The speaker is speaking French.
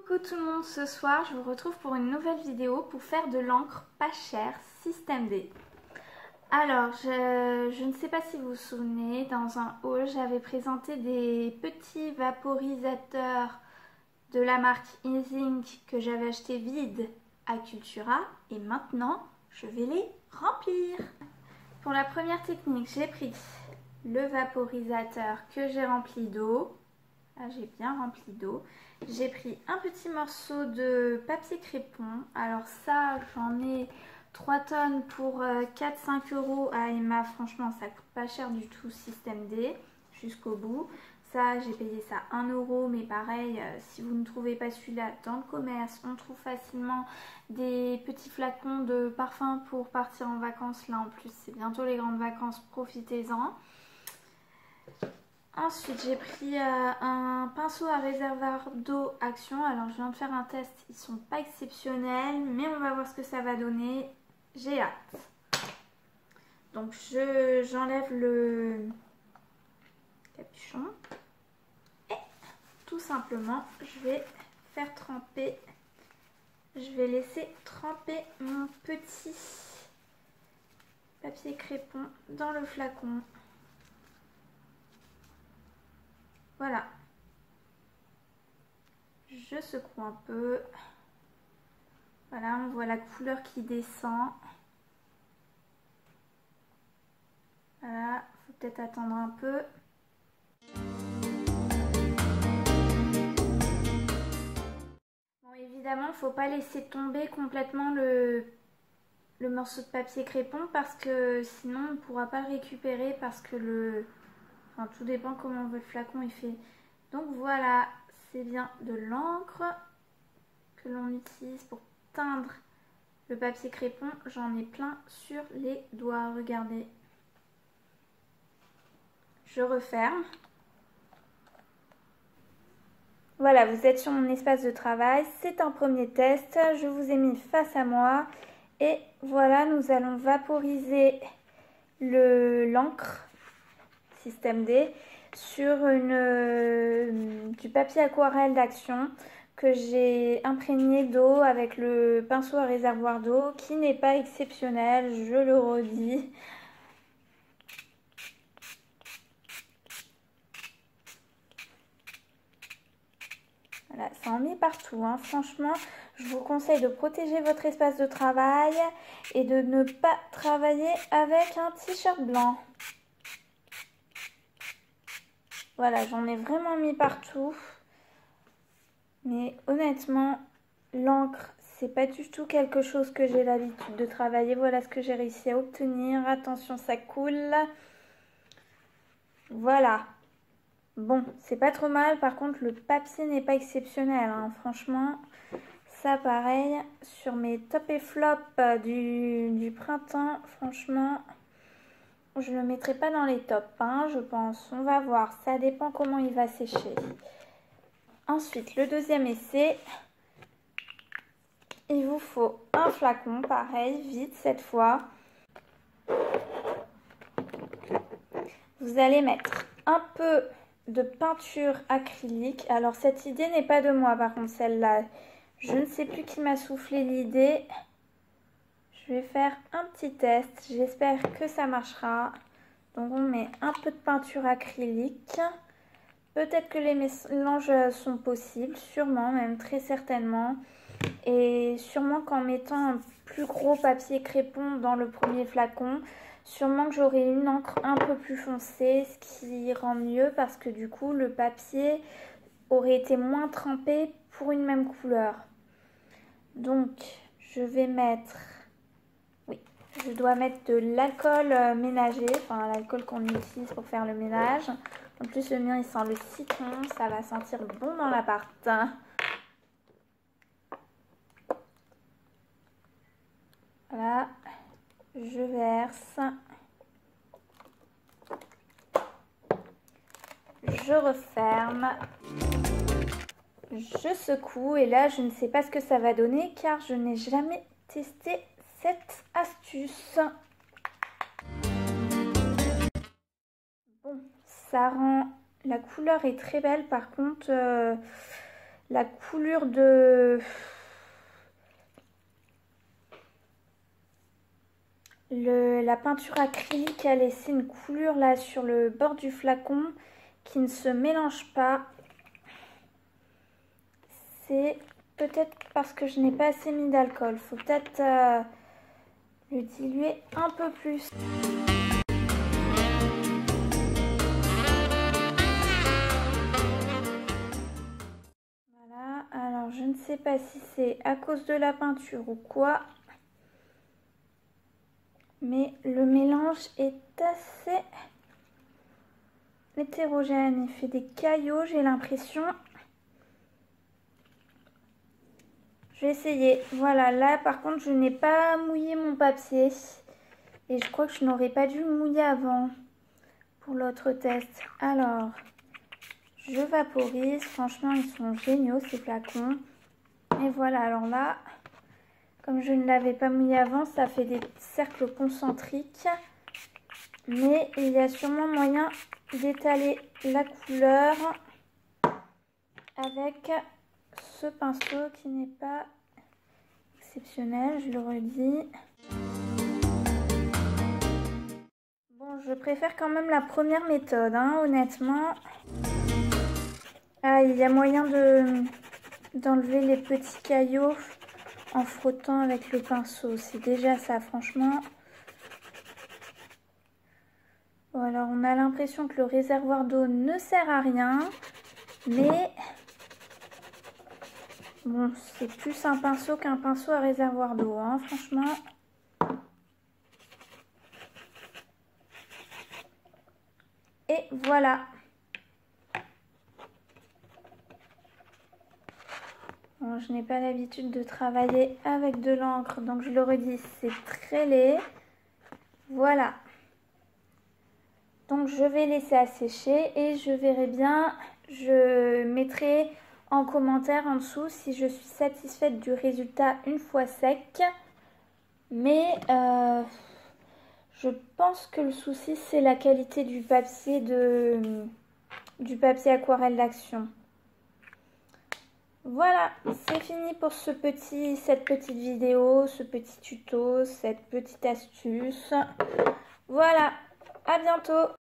Coucou tout le monde, ce soir je vous retrouve pour une nouvelle vidéo pour faire de l'encre pas chère Système D. Alors je ne sais pas si vous vous souvenez, dans un haul j'avais présenté des petits vaporisateurs de la marque Inzink que j'avais acheté vides à Cultura et maintenant je vais les remplir. Pour la première technique, j'ai pris le vaporisateur que j'ai rempli d'eau. Là, j'ai bien rempli d'eau. J'ai pris un petit morceau de papier crépon. Alors ça, j'en ai 3 tonnes pour 4-5 € à Emma. Franchement, ça coûte pas cher du tout, Système D, jusqu'au bout. Ça, j'ai payé ça 1 €, mais pareil, si vous ne trouvez pas celui-là dans le commerce, on trouve facilement des petits flacons de parfum pour partir en vacances. Là, en plus, c'est bientôt les grandes vacances, profitez-en. Ensuite, j'ai pris un pinceau à réservoir d'eau Action. Alors, je viens de faire un test. Ils sont pas exceptionnels, mais on va voir ce que ça va donner. J'ai hâte. Donc, j'enlève le capuchon. Et tout simplement, je vais faire tremper. Je vais laisser tremper mon petit papier crépon dans le flacon. Voilà, je secoue un peu. Voilà, on voit la couleur qui descend. Voilà, faut peut-être attendre un peu. Bon, évidemment, faut pas laisser tomber complètement le morceau de papier crépon parce que sinon on ne pourra pas le récupérer parce que Enfin, tout dépend comment votre flacon est fait. Donc voilà, c'est bien de l'encre que l'on utilise pour teindre le papier crépon. J'en ai plein sur les doigts, regardez. Je referme. Voilà, vous êtes sur mon espace de travail. C'est un premier test. Je vous ai mis face à moi. Et voilà, nous allons vaporiser l'encre Système D sur du papier aquarelle d'Action que j'ai imprégné d'eau avec le pinceau à réservoir d'eau qui n'est pas exceptionnel, je le redis. Voilà, ça en met partout, hein. Franchement, je vous conseille de protéger votre espace de travail et de ne pas travailler avec un t-shirt blanc. Voilà, j'en ai vraiment mis partout. Mais honnêtement, l'encre, c'est pas du tout quelque chose que j'ai l'habitude de travailler. Voilà ce que j'ai réussi à obtenir. Attention, ça coule. Voilà. Bon, c'est pas trop mal. Par contre, le papier n'est pas exceptionnel, hein. Franchement, ça pareil. Sur mes top et flop du printemps, franchement, je le mettrai pas dans les tops, hein, je pense. On va voir, ça dépend comment il va sécher. Ensuite, le deuxième essai, il vous faut un flacon, pareil, vide cette fois. Vous allez mettre un peu de peinture acrylique. Alors, cette idée n'est pas de moi, par contre, celle-là. Je ne sais plus qui m'a soufflé l'idée. Je vais faire un petit test, j'espère que ça marchera. Donc on met un peu de peinture acrylique. Peut-être que les mélanges sont possibles, sûrement, même très certainement. Et sûrement qu'en mettant un plus gros papier crépon dans le premier flacon, sûrement que j'aurai une encre un peu plus foncée, ce qui rend mieux parce que du coup le papier aurait été moins trempé pour une même couleur. Donc je vais mettre... Je dois mettre de l'alcool ménager, enfin l'alcool qu'on utilise pour faire le ménage. En plus le mien il sent le citron, ça va sentir bon dans l'appart. Voilà, je verse. Je referme. Je secoue et là je ne sais pas ce que ça va donner car je n'ai jamais testé cette astuce. Bon, ça rend... La couleur est très belle, par contre, la coulure de... La peinture acrylique a laissé une coulure là sur le bord du flacon qui ne se mélange pas. C'est peut-être parce que je n'ai pas assez mis d'alcool. Il faut peut-être le diluer un peu plus. Voilà, alors je ne sais pas si c'est à cause de la peinture ou quoi. Mais le mélange est assez hétérogène. Il fait des caillots, j'ai l'impression. Je vais essayer. Voilà, là par contre je n'ai pas mouillé mon papier. Et je crois que je n'aurais pas dû le mouiller avant pour l'autre test. Alors, je vaporise. Franchement, ils sont géniaux ces flacons. Et voilà, alors là, comme je ne l'avais pas mouillé avant, ça fait des cercles concentriques. Mais il y a sûrement moyen d'étaler la couleur avec ce pinceau qui n'est pas exceptionnel, je le redis. Bon, je préfère quand même la première méthode, hein, honnêtement. Ah, il y a moyen d'enlever les petits caillots en frottant avec le pinceau. C'est déjà ça, franchement. Bon, alors on a l'impression que le réservoir d'eau ne sert à rien. Mais bon, c'est plus un pinceau qu'un pinceau à réservoir d'eau, hein, franchement. Et voilà. Bon, je n'ai pas l'habitude de travailler avec de l'encre, donc je le redis, c'est très laid. Voilà. Donc je vais laisser assécher et je verrai bien. Je mettrai en commentaire en dessous si je suis satisfaite du résultat une fois sec. Mais je pense que le souci c'est la qualité du papier aquarelle d'Action. Voilà, c'est fini pour cette petite vidéo, ce petit tuto, cette petite astuce. Voilà, à bientôt!